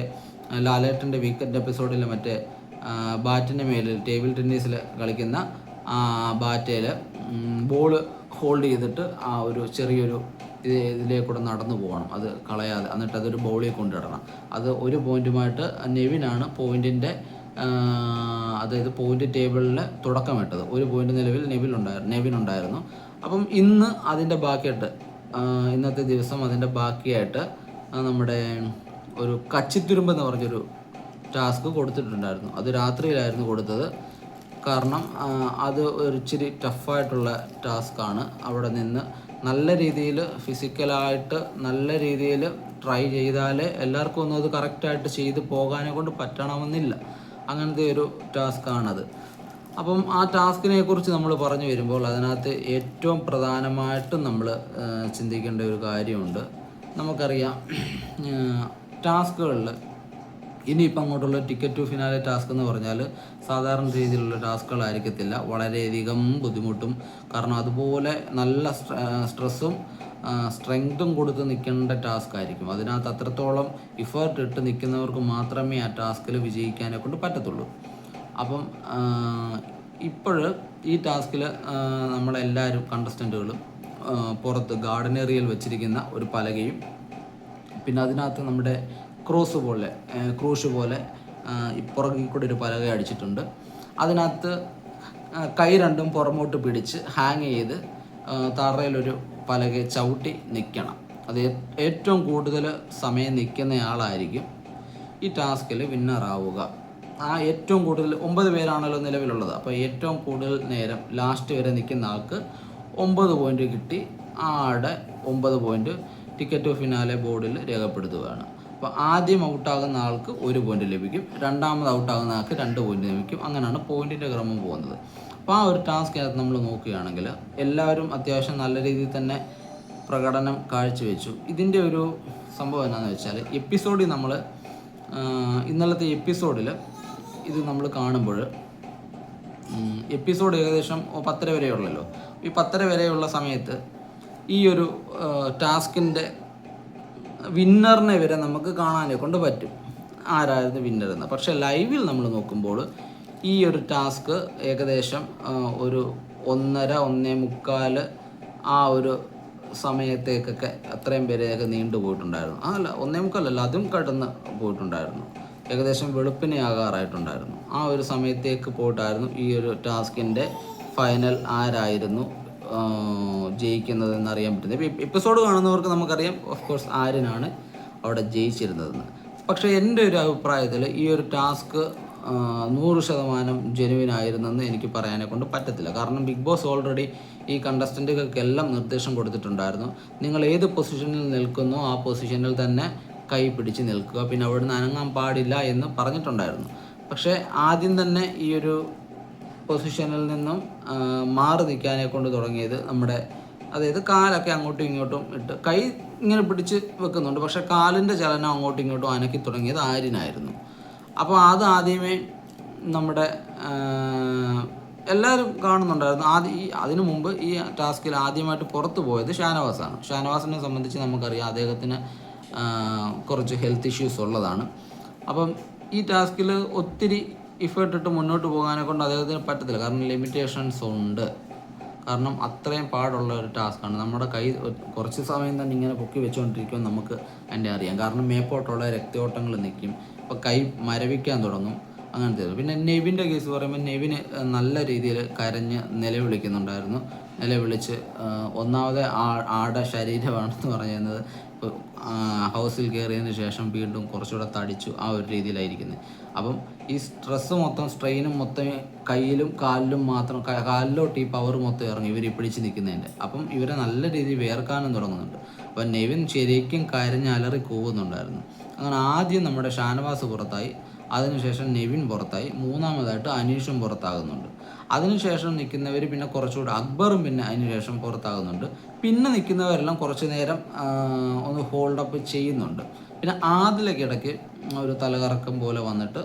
ലാലേട്ടൻ്റെ വീക്കെൻഡ് എപ്പിസോഡിൽ മറ്റേ ബാറ്റിൻ്റെ മേലിൽ ടേബിൾ ടെന്നീസിൽ കളിക്കുന്ന ബാറ്റയിൽ ബോള് ഹോൾഡ് ചെയ്തിട്ട് ആ ഒരു ചെറിയൊരു ഇതിലേക്കൂടെ നടന്നു പോകണം, അത് കളയാതെ. എന്നിട്ട് അതൊരു ബോളിൽ കൊണ്ടിടണം. അത് ഒരു പോയിൻറ്റുമായിട്ട് നെവിനാണ് പോയിൻറ്റിൻ്റെ, അതായത് പോയിൻ്റ് ടേബിളിൽ തുടക്കമിട്ടത്. ഒരു പോയിൻ്റ് നിലവിൽ നെവിനുണ്ടായിരുന്നു. അപ്പം ഇന്ന് അതിൻ്റെ ബാക്കിയായിട്ട്, ഇന്നത്തെ ദിവസം അതിൻ്റെ ബാക്കിയായിട്ട് നമ്മുടെ ഒരു കച്ചിത്തുരുമ്പ് എന്ന് പറഞ്ഞൊരു ടാസ്ക് കൊടുത്തിട്ടുണ്ടായിരുന്നു. അത് രാത്രിയിലായിരുന്നു കൊടുത്തത്. കാരണം അത് ഒരു ഇച്ചിരി ടഫായിട്ടുള്ള ടാസ്ക്കാണ്. അവിടെ നിന്ന് നല്ല രീതിയിൽ ഫിസിക്കലായിട്ട് നല്ല രീതിയിൽ ട്രൈ ചെയ്താലേ എല്ലാവർക്കും ഒന്നും അത് കറക്റ്റായിട്ട് ചെയ്ത് പോകാനെ കൊണ്ട് പറ്റണമെന്നില്ല. അങ്ങനത്തെ ഒരു ടാസ്ക്കാണത്. അപ്പം ആ ടാസ്കിനെ കുറിച്ച് നമ്മൾ പറഞ്ഞു വരുമ്പോൾ അതിനകത്ത് ഏറ്റവും പ്രധാനമായിട്ടും നമ്മൾ ചിന്തിക്കേണ്ട ഒരു കാര്യമുണ്ട്. നമുക്കറിയാം, ടാസ്കുകളിൽ ഇനിയിപ്പം അങ്ങോട്ടുള്ള ടിക്കറ്റ് ടു ഫിനാലെ ടാസ്ക് എന്ന് പറഞ്ഞാൽ സാധാരണ രീതിയിലുള്ള ടാസ്കുകളായിരിക്കത്തില്ല. വളരെയധികം ബുദ്ധിമുട്ടും, കാരണം അതുപോലെ നല്ല സ്ട്രെസ്സും സ്ട്രെങ്തും കൊടുത്ത് നിൽക്കേണ്ട ടാസ്ക് ആയിരിക്കും. അതിനകത്ത് അത്രത്തോളം ഇഫേർട്ട് ഇട്ട് നിൽക്കുന്നവർക്ക് മാത്രമേ ആ ടാസ്കിൽ വിജയിക്കാനെ കൊണ്ട് പറ്റത്തുള്ളൂ. അപ്പം ഇപ്പോൾ ഈ ടാസ്കിൽ നമ്മളെല്ലാവരും കണ്ടസ്റ്റൻറ്റുകളും പുറത്ത് ഗാർഡൻ ഏരിയയിൽ വെച്ചിരിക്കുന്ന ഒരു പലകയും, പിന്നെ അതിനകത്ത് നമ്മുടെ ക്രൂഷ് പോലെ പുറകിൽ കൂടെ ഒരു പലക അടിച്ചിട്ടുണ്ട്. അതിനകത്ത് കൈ രണ്ടും പുറമോട്ട് പിടിച്ച് ഹാങ് ചെയ്ത് തറയിലൊരു പലകയെ ചവിട്ടി നിൽക്കണം. അത് ഏറ്റവും കൂടുതൽ സമയം നിൽക്കുന്നയാളായിരിക്കും ഈ ടാസ്കിൽ വിന്നറാവുക. ആ ഏറ്റവും കൂടുതൽ 9 പേരാണല്ലോ നിലവിലുള്ളത്. അപ്പോൾ ഏറ്റവും കൂടുതൽ നേരം ലാസ്റ്റ് വരെ നിൽക്കുന്ന ആൾക്ക് 9 പോയിൻ്റ് കിട്ടി. ആടെ 9 പോയിൻ്റ് ടിക്കറ്റ് ടു ഫിനാലെ ബോർഡിൽ രേഖപ്പെടുത്തുകയാണ്. അപ്പോൾ ആദ്യം ഔട്ടാകുന്ന ആൾക്ക് 1 പോയിൻ്റ് ലഭിക്കും, രണ്ടാമത് ഔട്ടാകുന്ന ആൾക്ക് 2 പോയിൻ്റ് ലഭിക്കും. അങ്ങനെയാണ് പോയിൻറ്റിൻ്റെ ക്രമം പോകുന്നത്. അപ്പോൾ ആ ഒരു ടാസ്കിനകത്ത് നമ്മൾ നോക്കുകയാണെങ്കിൽ എല്ലാവരും അത്യാവശ്യം നല്ല രീതിയിൽ തന്നെ പ്രകടനം കാഴ്ചവെച്ചു. ഇതിൻ്റെ ഒരു സംഭവം എന്താണെന്ന് വെച്ചാൽ, എപ്പിസോഡിൽ നമ്മൾ ഇന്നലത്തെ എപ്പിസോഡിൽ ഇത് നമ്മൾ കാണുമ്പോൾ എപ്പിസോഡ് ഏകദേശം 10:30 വരെയുള്ളല്ലോ. ഈ 10:30 വരെയുള്ള സമയത്ത് ഈ ഒരു ടാസ്കിൻ്റെ വിന്നറിനെ വരെ നമുക്ക് കാണാനെ കൊണ്ട് പറ്റും, ആരായിരുന്നു വിന്നർ എന്ന്. പക്ഷേ ലൈവിൽ നമ്മൾ നോക്കുമ്പോൾ ഈ ഒരു ടാസ്ക് ഏകദേശം ഒരു 1:30-1:45 ആ ഒരു സമയത്തേക്കൊക്കെ അത്രയും പേരെയൊക്കെ നീണ്ടു പോയിട്ടുണ്ടായിരുന്നു. അല്ല, 1:45 അതും കടന്ന് പോയിട്ടുണ്ടായിരുന്നു. ഏകദേശം വെളുപ്പിനെ ആകാറായിട്ടുണ്ടായിരുന്നു. ആ ഒരു സമയത്തേക്ക് പോയിട്ടായിരുന്നു ഈ ഒരു ടാസ്കിൻ്റെ ഫൈനൽ ആരായിരുന്നു ജയിക്കുന്നതെന്ന് അറിയാൻ പറ്റുന്നത്. ഇപ്പോൾ എപ്പിസോഡ് കാണുന്നവർക്ക് നമുക്കറിയാം ഓഫ് കോഴ്സ് ആര്യനാണ് അവിടെ ജയിച്ചിരുന്നതെന്ന്. പക്ഷേ എൻ്റെ ഒരു അഭിപ്രായത്തിൽ ഈ ഒരു ടാസ്ക് 100% ജെനുവിനായിരുന്നെന്ന് എനിക്ക് പറയാനെ കൊണ്ട് പറ്റത്തില്ല. കാരണം ബിഗ് ബോസ് ഓൾറെഡി ഈ കണ്ടസ്റ്റൻറ്റുകൾക്കെല്ലാം നിർദ്ദേശം കൊടുത്തിട്ടുണ്ടായിരുന്നു, നിങ്ങൾ ഏത് പൊസിഷനിൽ നിൽക്കുന്നോ ആ പൊസിഷനിൽ തന്നെ കൈ പിടിച്ച് നിൽക്കുക, പിന്നെ അവിടുന്ന് അനങ്ങാൻ പാടില്ല എന്ന് പറഞ്ഞിട്ടുണ്ടായിരുന്നു. പക്ഷേ ആദ്യം തന്നെ ഈ ഒരു പൊസിഷനിൽ നിന്നും മാറി നിൽക്കാനെ കൊണ്ട് തുടങ്ങിയത് നമ്മുടെ, അതായത് കാലൊക്കെ അങ്ങോട്ടും ഇങ്ങോട്ടും ഇട്ട് കൈ ഇങ്ങനെ പിടിച്ച് വെക്കുന്നുണ്ട്, പക്ഷേ കാലിൻ്റെ ചലനം അങ്ങോട്ടും ഇങ്ങോട്ടും അനക്കി തുടങ്ങിയത് ആര്യനായിരുന്നു. അപ്പോൾ അത് ആദ്യമേ നമ്മുടെ എല്ലാവരും കാണുന്നുണ്ടായിരുന്നു. അതിനു മുമ്പ് ഈ ടാസ്കിൽ ആദ്യമായിട്ട് പുറത്തു പോയത് ഷാനവാസാണ്. ഷാനവാസിനെ സംബന്ധിച്ച് നമുക്കറിയാം, അദ്ദേഹത്തിന് കുറച്ച് ഹെൽത്ത് ഇഷ്യൂസ് ഉള്ളതാണ്. അപ്പം ഈ ടാസ്കിൽ ഒത്തിരി ഇഫേർട്ട് ഇട്ട് മുന്നോട്ട് പോകാനെ കൊണ്ട് അദ്ദേഹത്തിന് പറ്റത്തില്ല, കാരണം ലിമിറ്റേഷൻസ് ഉണ്ട്. കാരണം അത്രയും പാടുള്ള ഒരു ടാസ്ക്കാണ്. നമ്മുടെ കൈ കുറച്ച് സമയം തന്നെ ഇങ്ങനെ പൊക്കി വെച്ചുകൊണ്ടിരിക്കുമെന്ന് നമുക്ക് എൻ്റെ അറിയാം. കാരണം മേപ്പോട്ടുള്ള രക്തയോട്ടങ്ങൾ നിൽക്കും, അപ്പോൾ കൈ മരവിക്കാൻ തുടങ്ങും, അങ്ങനത്തെ. പിന്നെ നെവിൻ്റെ കേസ് പറയുമ്പോൾ നെവിന് നല്ല രീതിയിൽ കരഞ്ഞ് നിലവിളിക്കുന്നുണ്ടായിരുന്നു. നിലവിളിച്ച് ഒന്നാമത് ആടെ ശരീരമാണെന്ന് പറയുന്നത് ഹൗസിൽ കയറിയതിന് ശേഷം വീണ്ടും കുറച്ചുകൂടെ തടിച്ചു, ആ ഒരു രീതിയിലായിരിക്കുന്നത്. അപ്പം ഈ സ്ട്രെസ്സ് മൊത്തം, സ്ട്രെയിനും മൊത്തം കയ്യിലും കാലിലും മാത്രം, കാലിലോട്ട് ഈ പവർ മൊത്തം ഇറങ്ങി ഇവർ പിടിച്ച് നിൽക്കുന്നതിൻ്റെ. അപ്പം ഇവരെ നല്ല രീതിയിൽ വേർക്കാനും തുടങ്ങുന്നുണ്ട്. അപ്പം നെവിൻ ശരിക്കും കരഞ്ഞ് അലറി കൂവുന്നുണ്ടായിരുന്നു. അങ്ങനെ ആദ്യം നമ്മുടെ ഷാനവാസ് പുറത്തായി, അതിനുശേഷം നെവിൻ പുറത്തായി, മൂന്നാമതായിട്ട് അനീഷും പുറത്താകുന്നുണ്ട്. അതിനുശേഷം നിൽക്കുന്നവർ പിന്നെ കുറച്ചുകൂടെ അക്ബറും പിന്നെ അതിനുശേഷം പുറത്താകുന്നുണ്ട്. പിന്നെ നിൽക്കുന്നവരെല്ലാം കുറച്ച് നേരം ഒന്ന് ഹോൾഡപ്പ് ചെയ്യുന്നുണ്ട്. പിന്നെ ആദിലൊക്കെ ഇടയ്ക്ക് ഒരു തലകറക്കം പോലെ വന്നിട്ട്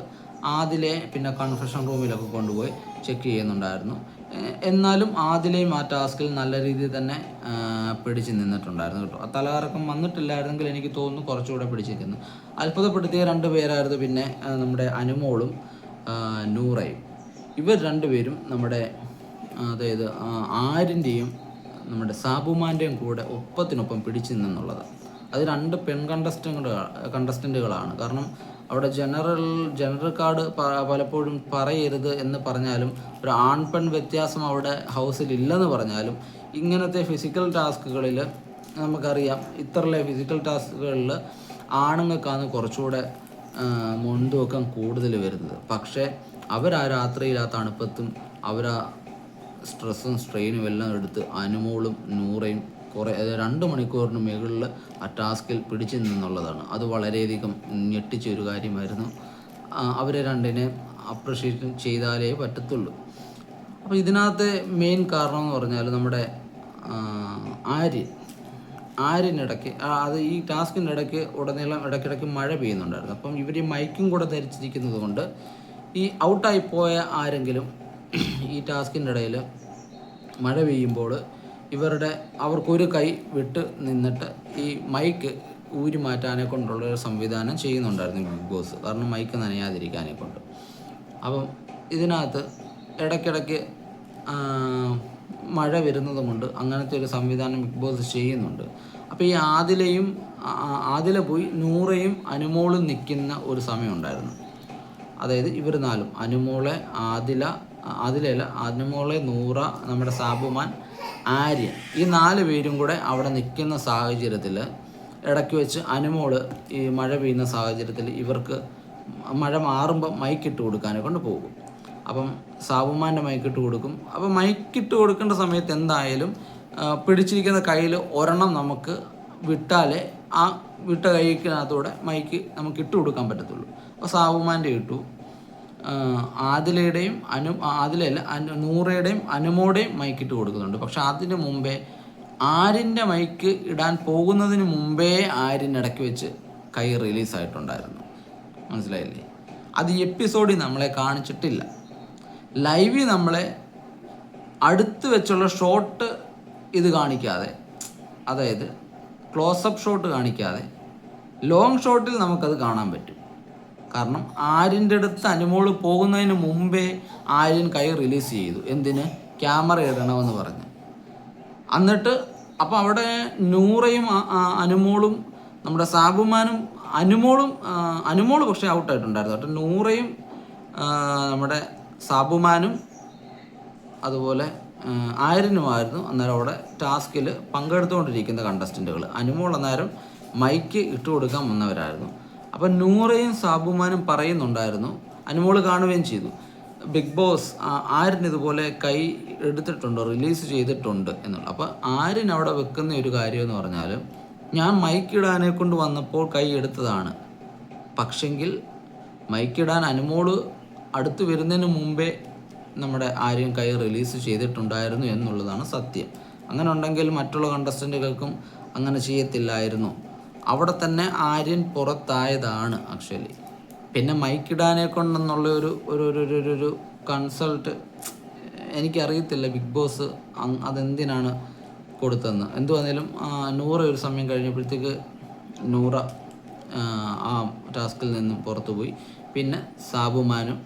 ആദിലെ പിന്നെ കൺഫെഷൻ റൂമിലൊക്കെ കൊണ്ടുപോയി ചെക്ക് ചെയ്യുന്നുണ്ടായിരുന്നു. എന്നാലും ആദിലെയും ആ ടാസ്കിൽ നല്ല രീതിയിൽ തന്നെ പിടിച്ച് നിന്നിട്ടുണ്ടായിരുന്നു കേട്ടോ. ആ തലകറക്കം വന്നിട്ടില്ലായിരുന്നെങ്കിൽ എനിക്ക് തോന്നുന്നു കുറച്ചുകൂടെ പിടിച്ചിരിക്കുന്നു. അത്ഭുതപ്പെടുത്തിയ 2 പേരായിരുന്നു പിന്നെ നമ്മുടെ അനുമോളും നൂറയും. ഇവർ 2 പേരും നമ്മുടെ അതായത് ആരിൻ്റെയും നമ്മുടെ സാബുമാൻ്റെയും കൂടെ ഒപ്പത്തിനൊപ്പം പിടിച്ചു നിന്നുള്ളത്. അത് 2 പെൺ കണ്ടസ്റ്റൻറ്റുകളാണ്. കാരണം അവിടെ ജനറൽ കാർഡ് പലപ്പോഴും പറയരുത് എന്ന് പറഞ്ഞാലും, ഒരു ആൺ പെൺ വ്യത്യാസം അവിടെ ഹൗസിൽ ഇല്ലെന്ന് പറഞ്ഞാലും, ഇങ്ങനത്തെ ഫിസിക്കൽ ടാസ്കുകളിൽ നമുക്കറിയാം, ഇത്തരത്തിലെ ഫിസിക്കൽ ടാസ്കുകളിൽ ആണുങ്ങൾക്കാണ് കുറച്ചുകൂടെ മുൻതൂക്കം കൂടുതൽ വരുന്നത്. പക്ഷേ അവരാ രാത്രിയിൽ ആ തണുപ്പത്തും അവരാ സ്ട്രെസ്സും സ്ട്രെയിനും എല്ലാം എടുത്ത് അനുമോളും നൂറയും 2 മണിക്കൂറിന് മുകളിൽ ആ ടാസ്കിൽ പിടിച്ചു നിന്നുള്ളതാണ്. അത് വളരെയധികം ഞെട്ടിച്ച ഒരു കാര്യമായിരുന്നു. അവരെ 2നെ അപ്രിഷ്യേറ്റ് ചെയ്താലേ പറ്റത്തുള്ളൂ. അപ്പോൾ ഇതിനകത്തെ മെയിൻ കാരണം എന്ന് പറഞ്ഞാൽ നമ്മുടെ ആര്യനിടയ്ക്ക് അത് ഈ ടാസ്കിൻ്റെ ഇടയ്ക്ക് ഉടനീളം ഇടയ്ക്കിടയ്ക്ക് മഴ പെയ്യുന്നുണ്ടായിരുന്നു. അപ്പം ഇവർ ഈ മൈക്കും കൂടെ ധരിച്ചിരിക്കുന്നത് കൊണ്ട് ഈ ഔട്ടായിപ്പോയ ആരെങ്കിലും ഈ ടാസ്കിൻ്റെ ഇടയിൽ മഴ പെയ്യുമ്പോൾ അവർക്കൊരു കൈ വിട്ട് നിന്നിട്ട് ഈ മൈക്ക് ഊരി മാറ്റാനെ കൊണ്ടുള്ള ഒരു സംവിധാനം ചെയ്യുന്നുണ്ടായിരുന്നു ബിഗ് ബോസ്. കാരണം മൈക്ക് നനയാതിരിക്കാനെ കൊണ്ട്. അപ്പം ഇതിനകത്ത് ഇടയ്ക്കിടയ്ക്ക് മഴ വരുന്നത് കൊണ്ട് അങ്ങനത്തെ ഒരു സംവിധാനം ബിഗ് ബോസ് ചെയ്യുന്നുണ്ട്. അപ്പോൾ ഈ ആദില പോയി നൂറയും അനുമോളും നിൽക്കുന്ന ഒരു സമയമുണ്ടായിരുന്നു. അതായത് ഇവർ 4 അനുമോളെ അനുമോളെ നൂറ, നമ്മുടെ സാബുമാൻ, ആര്യൻ, ഈ 4 പേരും കൂടെ അവിടെ നിൽക്കുന്ന സാഹചര്യത്തിൽ ഇടയ്ക്ക് വെച്ച് അനുമോള് ഈ മഴ പെയ്യുന്ന സാഹചര്യത്തിൽ ഇവർക്ക് മഴ മാറുമ്പോൾ മൈക്കിട്ട് കൊടുക്കാനെ കൊണ്ട് പോകും. അപ്പം സാബുമാൻ്റെ മൈക്കിട്ട് കൊടുക്കും. അപ്പം മൈക്കിട്ട് കൊടുക്കേണ്ട സമയത്ത് എന്തായാലും പിടിച്ചിരിക്കുന്ന കയ്യിൽ ഒരെണ്ണം നമുക്ക് വിട്ടാലേ ആ വിട്ട കൈക്കകത്തൂടെ മൈക്ക് നമുക്ക് ഇട്ട് കൊടുക്കാൻ പറ്റത്തുള്ളൂ. അപ്പോൾ സാബുമാൻ്റെ ഇട്ടു. ആദിലയുടെയും നൂറയുടെയും അനുമോടെയും മൈക്കിട്ട് കൊടുക്കുന്നുണ്ട്. പക്ഷെ അതിന് മുമ്പേ ആര്യൻ്റെ മൈക്ക് ഇടാൻ പോകുന്നതിന് മുമ്പേ ആര്യൻ ഇടയ്ക്ക് വെച്ച് കൈ റിലീസായിട്ടുണ്ടായിരുന്നു. മനസ്സിലായില്ലേ? അത് ഈ എപ്പിസോഡിൽ നമ്മളെ കാണിച്ചിട്ടില്ല. ലൈവിൽ നമ്മളെ അടുത്ത് വെച്ചുള്ള ഷോട്ട് ഇത് കാണിക്കാതെ, അതായത് ക്ലോസപ്പ് ഷോട്ട് കാണിക്കാതെ ലോങ് ഷോട്ടിൽ നമുക്കത് കാണാൻ പറ്റും. കാരണം ആര്യൻ്റെ അടുത്ത് അനുമോള് പോകുന്നതിന് മുമ്പേ ആര്യൻ കൈ റിലീസ് ചെയ്തു. എന്തിന്? ക്യാമറ ഇടണമെന്ന് പറഞ്ഞ്. എന്നിട്ട് അപ്പോൾ അവിടെ നൂറയും അനുമോളും നമ്മുടെ സാബുമാനും അനുമോള് പക്ഷേ ഔട്ടായിട്ടുണ്ടായിരുന്നു കേട്ടോ. നൂറയും നമ്മുടെ സാബുമാനും അതുപോലെ ആര്യനുമായിരുന്നു അന്നേരം അവിടെ ടാസ്കിൽ പങ്കെടുത്തുകൊണ്ടിരിക്കുന്ന കണ്ടസ്റ്റൻറ്റുകൾ. അനുമോൾ അന്നേരം മൈക്ക് ഇട്ട് കൊടുക്കാൻ വന്നവരായിരുന്നു. അപ്പം നൂറയും സാബുമാനും പറയുന്നുണ്ടായിരുന്നു, അനുമോൾ കാണുകയും ചെയ്തു, ബിഗ് ബോസ് ആര്യൻ ഇതുപോലെ കൈ എടുത്തിട്ടുണ്ട്, റിലീസ് ചെയ്തിട്ടുണ്ട് എന്നുള്ള. അപ്പോൾ ആര്യൻ അവിടെ വെക്കുന്ന ഒരു കാര്യം എന്ന് പറഞ്ഞാൽ, ഞാൻ മൈക്കിടാനെ കൊണ്ട് വന്നപ്പോൾ കൈ എടുത്തതാണ്, പക്ഷെങ്കിൽ മൈക്കിടാൻ അനുമോള് അടുത്ത് വരുന്നതിന് മുമ്പേ നമ്മുടെ ആര്യൻ കൈ റിലീസ് ചെയ്തിട്ടുണ്ടായിരുന്നു എന്നുള്ളതാണ് സത്യം. അങ്ങനെ ഉണ്ടെങ്കിൽ മറ്റുള്ള കണ്ടസ്റ്റൻറ്റുകൾക്കും അങ്ങനെ ചെയ്യത്തില്ലായിരുന്നു. അവിടെ തന്നെ ആര്യൻ പുറത്തായതാണ് ആക്ച്വലി. പിന്നെ മൈക്കിടാനെ കൊണ്ടെന്നുള്ള ഒരു കൺസൾട്ട് എനിക്കറിയത്തില്ല ബിഗ് ബോസ് അതെന്തിനാണ് കൊടുത്തതെന്ന്. എന്തു വന്നാലും നൂറ ഒരു സമയം കഴിഞ്ഞപ്പോഴത്തേക്ക് നൂറ ആ ടാസ്കിൽ നിന്നും പുറത്തുപോയി. പിന്നെ സാബുമാനും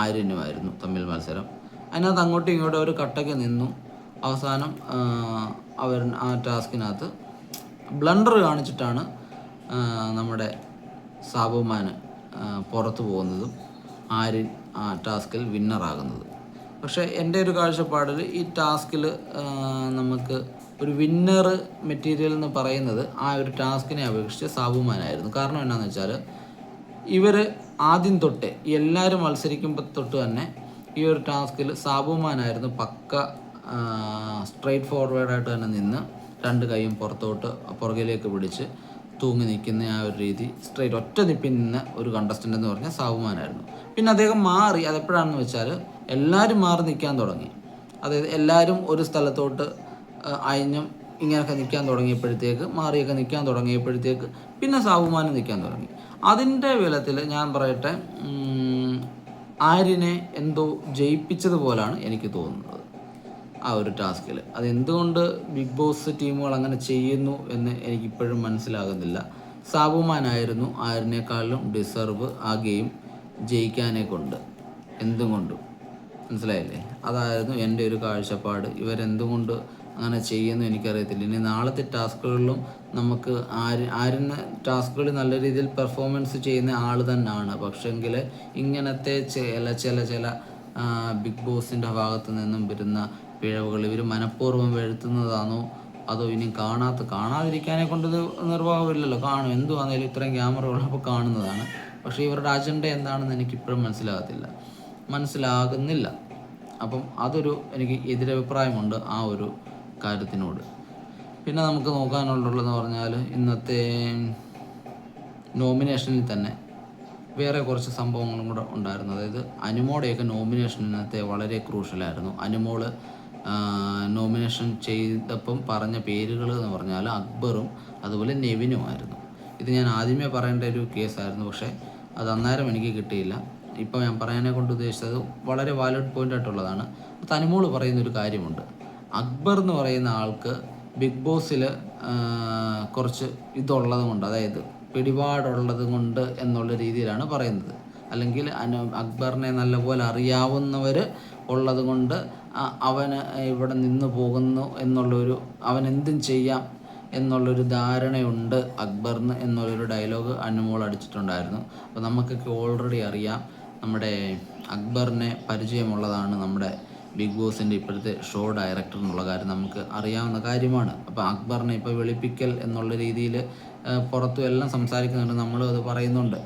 ആര്യനുമായിരുന്നു തമ്മിൽ മത്സരം. അതിനകത്ത് അങ്ങോട്ടും ഇങ്ങോട്ടും അവർ കട്ടയ്ക്ക് നിന്നു. അവസാനം അവർ ആ ടാസ്കിനകത്ത് ബ്ലണ്ടർ കാണിച്ചിട്ടാണ് നമ്മുടെ സാബുമാൻ പുറത്തു പോകുന്നതും ആര്യൻ ആ ടാസ്കിൽ വിന്നറാകുന്നത്. പക്ഷേ എൻ്റെ ഒരു കാഴ്ചപ്പാടിൽ ഈ ടാസ്കിൽ നമുക്ക് ഒരു വിന്നർ മെറ്റീരിയൽ എന്ന് പറയുന്നത് ആ ഒരു ടാസ്കിനെ അപേക്ഷിച്ച് സാബുമാനായിരുന്നു. കാരണം എന്താണെന്ന് വെച്ചാൽ ഇവർ ആദ്യം തൊട്ടേ എല്ലാവരും മത്സരിക്കുമ്പോൾ തൊട്ട് തന്നെ ഈ ഒരു ടാസ്കിൽ സാബുമാനായിരുന്നു പക്ക സ്ട്രെയിറ്റ് ഫോർവേഡായിട്ട് തന്നെ നിന്ന് 2 കൈയും പുറകിലേക്ക് പിടിച്ച് തൂങ്ങി നിൽക്കുന്ന ആ ഒരു രീതി, സ്ട്രെയിറ്റ് ഒറ്റ നിപ്പിൽ നിന്ന ഒരു കണ്ടസ്റ്റൻ്റ് എന്ന് പറഞ്ഞാൽ സാബുമാനായിരുന്നു. പിന്നെ അദ്ദേഹം മാറി. അതെപ്പോഴാണെന്ന് വെച്ചാൽ എല്ലാവരും മാറി നിൽക്കാൻ തുടങ്ങി. അതായത് എല്ലാവരും ഒരു സ്ഥലത്തോട്ട് അയഞ്ഞും ഇങ്ങനെയൊക്കെ നിൽക്കാൻ തുടങ്ങിയപ്പോഴത്തേക്ക്, മാറിയൊക്കെ നിൽക്കാൻ തുടങ്ങിയപ്പോഴത്തേക്ക് പിന്നെ സാബുമാനും നിൽക്കാൻ തുടങ്ങി. അതിൻ്റെ ബലത്തിൽ ഞാൻ പറയട്ടെ, ആര്യനെ എന്തോ ജയിപ്പിച്ചതുപോലാണ് എനിക്ക് തോന്നുന്നത് ആ ഒരു ടാസ്കിൽ. അതെന്തുകൊണ്ട് ബിഗ് ബോസ് ടീമുകൾ അങ്ങനെ ചെയ്യുന്നു എന്ന് എനിക്കിപ്പോഴും മനസ്സിലാകുന്നില്ല. സാബുമാനായിരുന്നു ആര്യനേക്കാളും ഡിസർവ് ആ ഗെയിം ജയിക്കാനെ കൊണ്ട്, എന്തുകൊണ്ടും. മനസ്സിലായില്ലേ? അതായിരുന്നു എൻ്റെ ഒരു കാഴ്ചപ്പാട്. ഇവരെന്തുകൊണ്ട് അങ്ങനെ ചെയ്യുന്നു എനിക്കറിയത്തില്ല. ഇനി നാളത്തെ ടാസ്കുകളിലും നമുക്ക് ആര്യന് ടാസ്കുകളിൽ നല്ല രീതിയിൽ പെർഫോമൻസ് ചെയ്യുന്ന ആൾ തന്നെയാണ്. പക്ഷെങ്കിൽ ഇങ്ങനത്തെ ചില ബിഗ് ബോസിൻ്റെ ഭാഗത്തു നിന്നും വരുന്ന പിഴവുകൾ ഇവർ മനഃപൂർവ്വം വരുത്തുന്നതാണോ അതോ ഇനി കാണാതിരിക്കാനെ കൊണ്ട് നിർവാഹമില്ലല്ലോ, കാണും. എന്തുവാണെങ്കിലും ഇത്രയും ക്യാമറകളപ്പോൾ കാണുന്നതാണ്. പക്ഷേ ഇവരുടെ അജണ്ട എന്താണെന്ന് എനിക്കിപ്പോഴും മനസ്സിലാകുന്നില്ല. അപ്പം അതൊരു എനിക്ക് എതിരഭിപ്രായമുണ്ട് ആ ഒരു കാര്യത്തിനോട്. പിന്നെ നമുക്ക് നോക്കാനുള്ളതെന്ന് പറഞ്ഞാൽ ഇന്നത്തെ നോമിനേഷനിൽ തന്നെ വേറെ കുറച്ച് സംഭവങ്ങളും കൂടെ ഉണ്ടായിരുന്നു. അതായത് അനുമോടെയൊക്കെ നോമിനേഷൻ ഇന്നത്തെ വളരെ ക്രൂഷ്യലായിരുന്നു. അനുമോള് നോമിനേഷൻ ചെയ്തപ്പം പറഞ്ഞ പേരുകൾ എന്ന് പറഞ്ഞാൽ അക്ബറും അതുപോലെ നെവിനുമായിരുന്നു. ഇത് ഞാൻ ആദ്യമേ പറയേണ്ട ഒരു കേസായിരുന്നു, പക്ഷേ അത് അന്നേരം എനിക്ക് കിട്ടിയില്ല. ഇപ്പോൾ ഞാൻ പറയാനെ കൊണ്ട് ഉദ്ദേശിച്ചത് വളരെ വാലിഡ് പോയിൻ്റ് ആയിട്ടുള്ളതാണ്. അനുമോൾ പറയുന്നൊരു കാര്യമുണ്ട്. അക്ബർ എന്ന് പറയുന്ന ആൾക്ക് ബിഗ് ബോസിൽ കുറച്ച് ഇതുള്ളത് കൊണ്ട്, അതായത് പിടിപാടുള്ളത് കൊണ്ട് എന്നുള്ള രീതിയിലാണ് പറയുന്നത്. അല്ലെങ്കിൽ അക്ബറിനെ നല്ലപോലെ അറിയാവുന്നവർ ഉള്ളത് കൊണ്ട് അവന് ഇവിടെ നിന്ന് പോകുന്നു എന്നുള്ളൊരു, അവൻ എന്തും ചെയ്യാം എന്നുള്ളൊരു ധാരണയുണ്ട് അക്ബറിന് എന്നുള്ളൊരു ഡയലോഗ് അനുമോൾ അടിച്ചിട്ടുണ്ടായിരുന്നു. അപ്പോൾ നമുക്കൊക്കെ ഓൾറെഡി അറിയാം, നമ്മുടെ അക്ബറിനെ പരിചയമുള്ളതാണ് നമ്മുടെ ബിഗ് ബോസിൻ്റെ ഇപ്പോഴത്തെ ഷോ ഡയറക്ടർ എന്നുള്ള കാര്യം നമുക്ക് അറിയാവുന്ന കാര്യമാണ്. അപ്പോൾ അക്ബറിനെ ഇപ്പോൾ വെളുപ്പിക്കൽ എന്നുള്ള രീതിയിൽ പുറത്തും എല്ലാം സംസാരിക്കുന്നുണ്ട്, നമ്മളും അത് പറയുന്നുണ്ട്.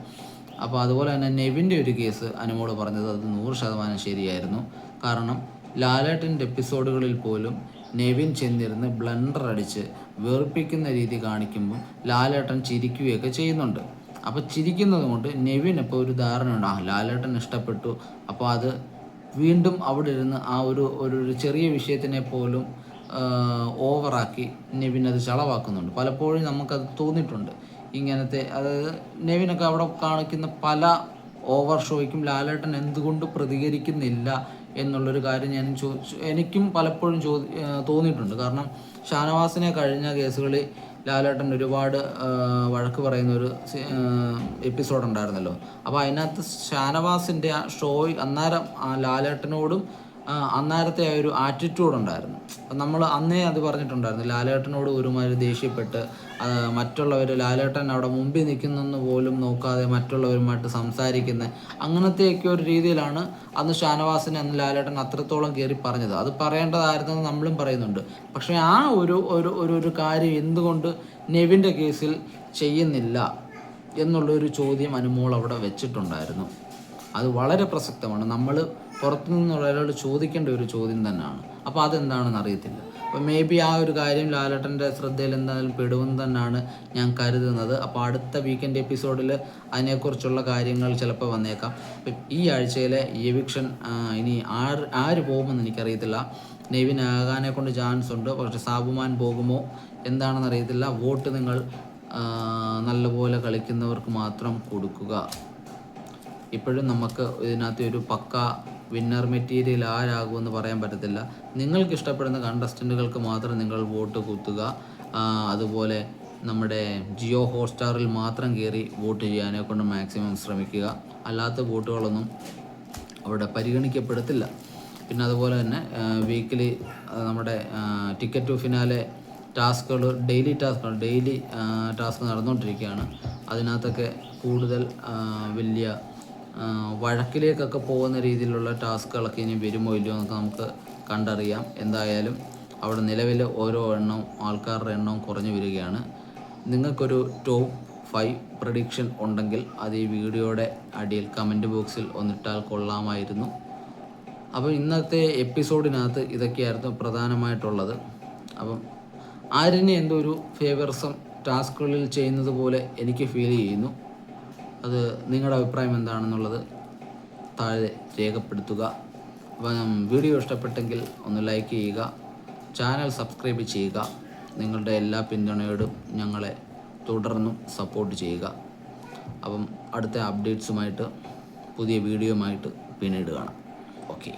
അപ്പോൾ അതുപോലെ തന്നെ നെവിൻ്റെ ഒരു കേസ് അനുമോൾ പറഞ്ഞത് അത് 100% ശരിയായിരുന്നു. കാരണം ലാലേട്ടൻ്റെ എപ്പിസോഡുകളിൽ പോലും നെവിൻ ചെന്നിരുന്ന് ബ്ലണ്ടർ അടിച്ച് വെറുപ്പിക്കുന്ന രീതി കാണിക്കുമ്പോൾ ലാലേട്ടൻ ചിരിക്കുകയൊക്കെ ചെയ്യുന്നുണ്ട്. അപ്പോൾ ചിരിക്കുന്നത് കൊണ്ട് നെവിൻ ഇപ്പോൾ ഒരു ധാരണയുണ്ട്, ലാലേട്ടൻ ഇഷ്ടപ്പെട്ടു, അപ്പോൾ അത് വീണ്ടും അവിടെ ഇരുന്ന് ആ ഒരു ചെറിയ വിഷയത്തിനെ പോലും ഓവറാക്കി നെവിൻ അത് ചളവാക്കുന്നുണ്ട്. പലപ്പോഴും നമുക്കത് തോന്നിയിട്ടുണ്ട്. ഇങ്ങനത്തെ, അതായത് നെവിനൊക്കെ അവിടെ കാണിക്കുന്ന പല ഓവർ ഷോയ്ക്കും ലാലേട്ടൻ എന്തുകൊണ്ട് പ്രതികരിക്കുന്നില്ല എന്നുള്ളൊരു കാര്യം എനിക്കും പലപ്പോഴും തോന്നിയിട്ടുണ്ട്. കാരണം ഷാനവാസിനെ കഴിഞ്ഞ കേസുകളിൽ ലാലേട്ടൻ ഒരുപാട് വഴക്ക് പറയുന്ന ഒരു എപ്പിസോഡ് ഉണ്ടായിരുന്നല്ലോ. അപ്പോൾ അതിനകത്ത് ഷാനവാസിൻ്റെ ആ അന്നേരം ലാലേട്ടനോടും അന്നേരത്തെ ആ ഒരു ആറ്റിറ്റ്യൂഡ് ഉണ്ടായിരുന്നു. നമ്മൾ അന്നേ അത് പറഞ്ഞിട്ടുണ്ടായിരുന്നു, ലാലേട്ടനോട് ഒരുമാതിരി ദേഷ്യപ്പെട്ട് മറ്റുള്ളവർ ലാലേട്ടൻ അവിടെ മുമ്പിൽ നിൽക്കുന്നെന്ന് പോലും നോക്കാതെ മറ്റുള്ളവരുമായിട്ട് സംസാരിക്കുന്ന അങ്ങനത്തെയൊക്കെ ഒരു രീതിയിലാണ് അന്ന് ഷാനവാസിനെ അന്ന് ലാലേട്ടൻ അത്രത്തോളം കയറി പറഞ്ഞത്. അത് പറയേണ്ടതായിരുന്നെന്ന് നമ്മളും പറയുന്നുണ്ട്. പക്ഷേ ആ ഒരു കാര്യം എന്തുകൊണ്ട് നെവിൻ്റെ കേസിൽ ചെയ്യുന്നില്ല എന്നുള്ളൊരു ചോദ്യം അനുമോൾ അവിടെ വെച്ചിട്ടുണ്ടായിരുന്നു. അത് വളരെ പ്രസക്തമാണ്. നമ്മൾ പുറത്തു നിന്നുള്ള ഒരാളോട് ചോദിക്കേണ്ട ഒരു ചോദ്യം തന്നെയാണ്. അപ്പോൾ അതെന്താണെന്ന് അറിയത്തില്ല. അപ്പോൾ മേ ബി ആ ഒരു കാര്യം ലാലേട്ടൻ്റെ ശ്രദ്ധയിൽ എന്തായാലും പെടുമെന്ന് തന്നെയാണ് ഞാൻ കരുതുന്നത്. അപ്പോൾ അടുത്ത വീക്കെൻഡ് എപ്പിസോഡിൽ അതിനെക്കുറിച്ചുള്ള കാര്യങ്ങൾ ചിലപ്പോൾ വന്നേക്കാം. ഈ ആഴ്ചയിലെ എവിക്ഷൻ ഇനി ആര് പോകുമെന്ന് എനിക്കറിയത്തില്ല. നെവിൻ ആകാനെ കൊണ്ട് ചാൻസ് ഉണ്ട്, പക്ഷേ സാബുമാൻ പോകുമോ എന്താണെന്ന് അറിയത്തില്ല. വോട്ട് നിങ്ങൾ നല്ലപോലെ കളിക്കുന്നവർക്ക് മാത്രം കൊടുക്കുക. ഇപ്പോഴും നമുക്ക് ഇതിനകത്ത് ഒരു പക്ക വിന്നർ മെറ്റീരിയൽ ആരാകുമെന്ന് പറയാൻ പറ്റത്തില്ല. നിങ്ങൾക്ക് ഇഷ്ടപ്പെടുന്ന കണ്ടസ്റ്റൻറ്റുകൾക്ക് മാത്രം നിങ്ങൾ വോട്ട് കുത്തുക. അതുപോലെ നമ്മുടെ ജിയോ ഹോട്ട്സ്റ്റാറിൽ മാത്രം കയറി വോട്ട് ചെയ്യാനെ കൊണ്ട് മാക്സിമം ശ്രമിക്കുക. അല്ലാത്ത വോട്ടുകളൊന്നും അവിടെ പരിഗണിക്കപ്പെടത്തില്ല. പിന്നെ അതുപോലെ തന്നെ വീക്കിലി നമ്മുടെ ടിക്കറ്റ് ടു ഫിനാലെ ടാസ്കുകൾ, ഡെയിലി ടാസ്ക് നടന്നുകൊണ്ടിരിക്കുകയാണ്. അതിനകത്തൊക്കെ കൂടുതൽ വലിയ വഴക്കിലേക്കൊക്കെ പോകുന്ന രീതിയിലുള്ള ടാസ്കുകളൊക്കെ ഇനി വരുമോ ഇല്ലയോ എന്നൊക്കെ നമുക്ക് കണ്ടറിയാം. എന്തായാലും അവിടെ നിലവിൽ ഓരോ ആൾക്കാരുടെ എണ്ണവും കുറഞ്ഞു വരികയാണ്. നിങ്ങൾക്കൊരു ടോപ്പ് 5 പ്രഡിക്ഷൻ ഉണ്ടെങ്കിൽ അത് ഈ വീഡിയോയുടെ അടിയിൽ കമൻറ്റ് ബോക്സിൽ ഒന്നിട്ടാൽ കൊള്ളാമായിരുന്നു. അപ്പോൾ ഇന്നത്തെ എപ്പിസോഡിനകത്ത് ഇതൊക്കെയായിരുന്നു പ്രധാനമായിട്ടുള്ളത്. അപ്പം ആര്യനെ എന്തോ ഒരു ഫേവർസം ടാസ്കുകളിൽ ചെയ്യുന്നത് പോലെ എനിക്ക് ഫീൽ ചെയ്യുന്നു. അത് നിങ്ങളുടെ അഭിപ്രായം എന്താണെന്നുള്ളത് താഴെ രേഖപ്പെടുത്തുക. അപ്പം വീഡിയോ ഇഷ്ടപ്പെട്ടെങ്കിൽ ഒന്ന് ലൈക്ക് ചെയ്യുക, ചാനൽ സബ്സ്ക്രൈബ് ചെയ്യുക. നിങ്ങളുടെ എല്ലാ പിന്തുണയോടും ഞങ്ങളെ തുടർന്നും സപ്പോർട്ട് ചെയ്യുക. അപ്പം അടുത്ത അപ്ഡേറ്റ്സുമായിട്ട് പുതിയ വീഡിയോയുമായിട്ട് പിന്നീട് കാണാം. ഓക്കെ.